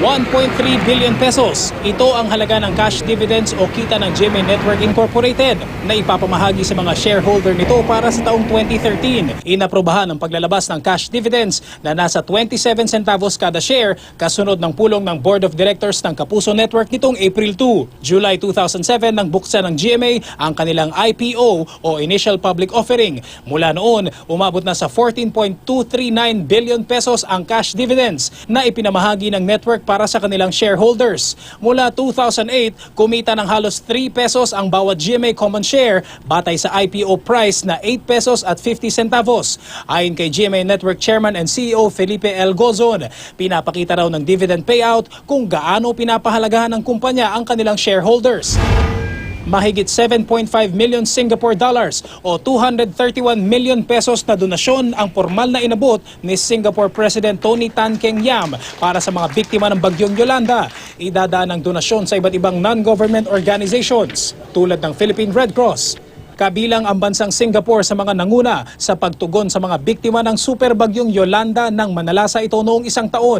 1.3 billion pesos. Ito ang halaga ng cash dividends o kita ng GMA Network Incorporated na ipapamahagi sa mga shareholder nito para sa taong 2013. Inaprobahan ang paglalabas ng cash dividends na nasa 27 centavos kada share kasunod ng pulong ng Board of Directors ng Kapuso Network nitong April 2. July 2007 nang buksan ng GMA ang kanilang IPO o Initial Public Offering. Mula noon, umabot na sa 14.239 billion pesos ang cash dividends na ipinamahagi ng network para sa kanilang shareholders. Mula 2008, kumita ng halos 3 pesos ang bawat GMA common share batay sa IPO price na 8 pesos at 50 centavos. Ayon kay GMA Network Chairman and CEO Felipe L. Gozon, pinapakita raw ng dividend payout kung gaano pinapahalagahan ng kumpanya ang kanilang shareholders. Mahigit 7.5 million Singapore dollars o 231 million pesos na donasyon ang formal na inabot ni Singapore President Tony Tan Keng Yam para sa mga biktima ng bagyong Yolanda. Idadaan ang donasyon sa iba't ibang non-government organizations tulad ng Philippine Red Cross. Kabilang ang bansang Singapore sa mga nanguna sa pagtugon sa mga biktima ng super bagyong Yolanda nang manalasa ito noong isang taon.